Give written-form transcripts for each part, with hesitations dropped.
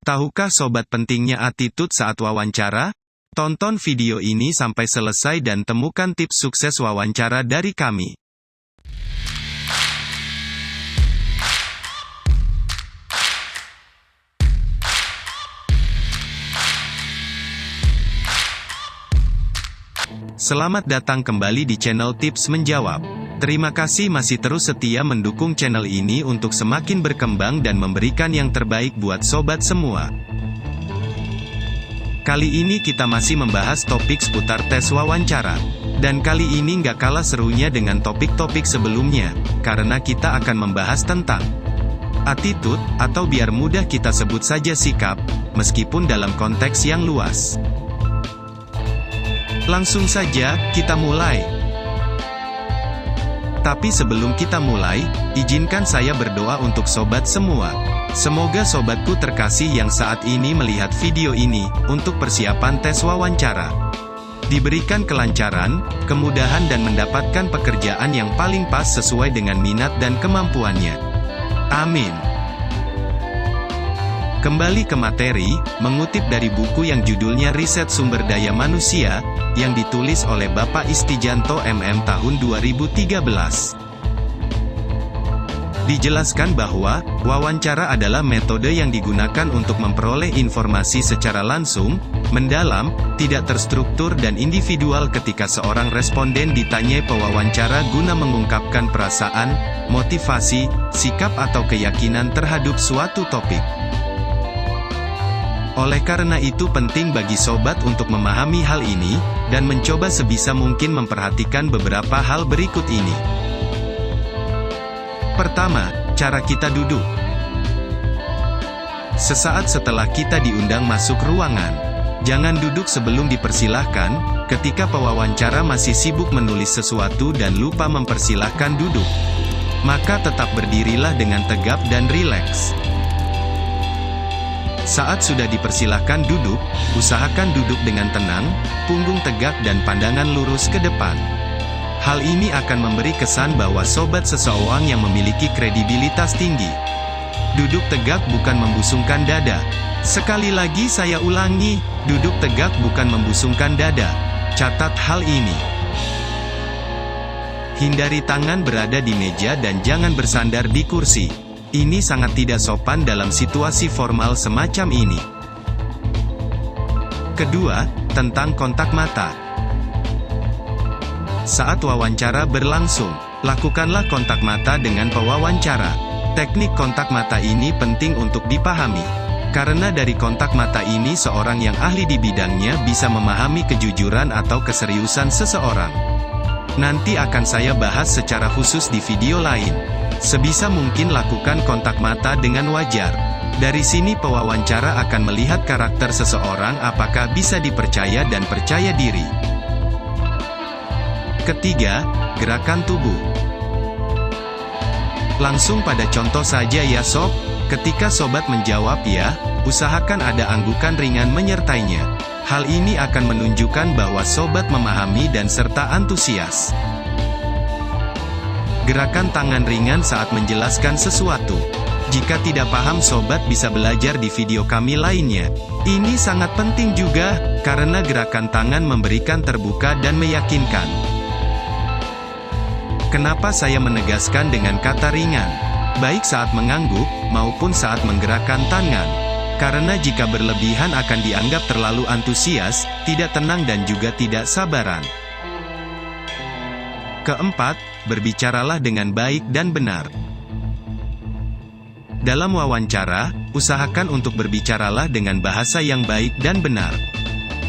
Tahukah sobat pentingnya attitude saat wawancara? Tonton video ini sampai selesai dan temukan tips sukses wawancara dari kami. Selamat datang kembali di channel Tips Menjawab. Terima kasih masih terus setia mendukung channel ini untuk semakin berkembang dan memberikan yang terbaik buat sobat semua. Kali ini kita masih membahas topik seputar tes wawancara. Dan kali ini nggak kalah serunya dengan topik-topik sebelumnya, karena kita akan membahas tentang attitude, atau biar mudah kita sebut saja sikap, meskipun dalam konteks yang luas. Langsung saja, kita mulai. Tapi sebelum kita mulai, izinkan saya berdoa untuk sobat semua. Semoga sobatku terkasih yang saat ini melihat video ini, untuk persiapan tes wawancara, diberikan kelancaran, kemudahan dan mendapatkan pekerjaan yang paling pas sesuai dengan minat dan kemampuannya. Amin. Kembali ke materi, mengutip dari buku yang judulnya Riset Sumber Daya Manusia, yang ditulis oleh Bapak Istijanto MM tahun 2013. Dijelaskan bahwa, wawancara adalah metode yang digunakan untuk memperoleh informasi secara langsung, mendalam, tidak terstruktur dan individual ketika seorang responden ditanyai pewawancara guna mengungkapkan perasaan, motivasi, sikap atau keyakinan terhadap suatu topik. Oleh karena itu penting bagi sobat untuk memahami hal ini, dan mencoba sebisa mungkin memperhatikan beberapa hal berikut ini. Pertama, cara kita duduk. Sesaat setelah kita diundang masuk ruangan, jangan duduk sebelum dipersilahkan, ketika pewawancara masih sibuk menulis sesuatu dan lupa mempersilahkan duduk. Maka tetap berdirilah dengan tegap dan rileks. Saat sudah dipersilahkan duduk, usahakan duduk dengan tenang, punggung tegak dan pandangan lurus ke depan. Hal ini akan memberi kesan bahwa sobat seseorang yang memiliki kredibilitas tinggi. Duduk tegak bukan membusungkan dada. Sekali lagi saya ulangi, duduk tegak bukan membusungkan dada. Catat hal ini. Hindari tangan berada di meja dan jangan bersandar di kursi. Ini sangat tidak sopan dalam situasi formal semacam ini. Kedua, tentang kontak mata. Saat wawancara berlangsung, lakukanlah kontak mata dengan pewawancara. Teknik kontak mata ini penting untuk dipahami, karena dari kontak mata ini seorang yang ahli di bidangnya bisa memahami kejujuran atau keseriusan seseorang. Nanti akan saya bahas secara khusus di video lain. Sebisa mungkin lakukan kontak mata dengan wajar. Dari sini pewawancara akan melihat karakter seseorang apakah bisa dipercaya dan percaya diri. Ketiga, gerakan tubuh. Langsung pada contoh saja ya sob. Ketika sobat menjawab ya, usahakan ada anggukan ringan menyertainya. Hal ini akan menunjukkan bahwa sobat memahami dan serta antusias. Gerakan tangan ringan saat menjelaskan sesuatu. Jika tidak paham sobat bisa belajar di video kami lainnya. Ini sangat penting juga, karena gerakan tangan memberikan terbuka dan meyakinkan. Kenapa saya menegaskan dengan kata ringan? Baik saat mengangguk, maupun saat menggerakkan tangan. Karena jika berlebihan akan dianggap terlalu antusias, tidak tenang dan juga tidak sabaran. Keempat, berbicaralah dengan baik dan benar. Dalam wawancara, usahakan untuk berbicaralah dengan bahasa yang baik dan benar.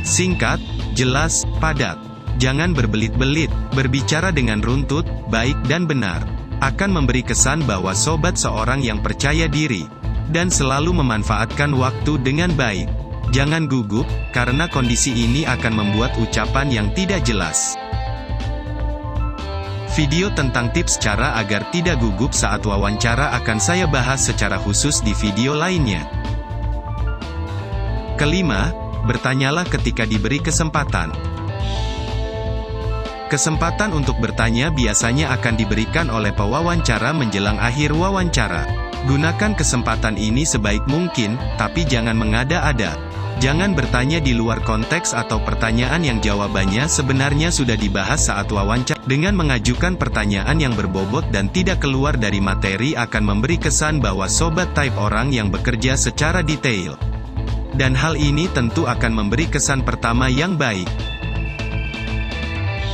Singkat, jelas, padat. Jangan berbelit-belit, berbicara dengan runtut, baik dan benar. Akan memberi kesan bahwa sobat seorang yang percaya diri, dan selalu memanfaatkan waktu dengan baik. Jangan gugup, karena kondisi ini akan membuat ucapan yang tidak jelas. Video tentang tips cara agar tidak gugup saat wawancara akan saya bahas secara khusus di video lainnya. Kelima, bertanyalah ketika diberi kesempatan. Kesempatan untuk bertanya biasanya akan diberikan oleh pewawancara menjelang akhir wawancara. Gunakan kesempatan ini sebaik mungkin, tapi jangan mengada-ada. Jangan bertanya di luar konteks atau pertanyaan yang jawabannya sebenarnya sudah dibahas saat wawancara. Dengan mengajukan pertanyaan yang berbobot dan tidak keluar dari materi akan memberi kesan bahwa sobat type orang yang bekerja secara detail. Dan hal ini tentu akan memberi kesan pertama yang baik.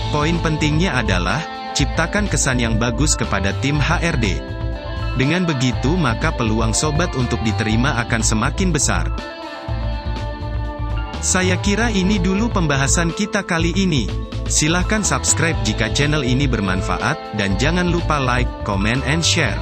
Poin pentingnya adalah, ciptakan kesan yang bagus kepada tim HRD. Dengan begitu maka peluang sobat untuk diterima akan semakin besar. Saya kira ini dulu pembahasan kita kali ini. Silahkan subscribe jika channel ini bermanfaat, dan jangan lupa like, comment, and share.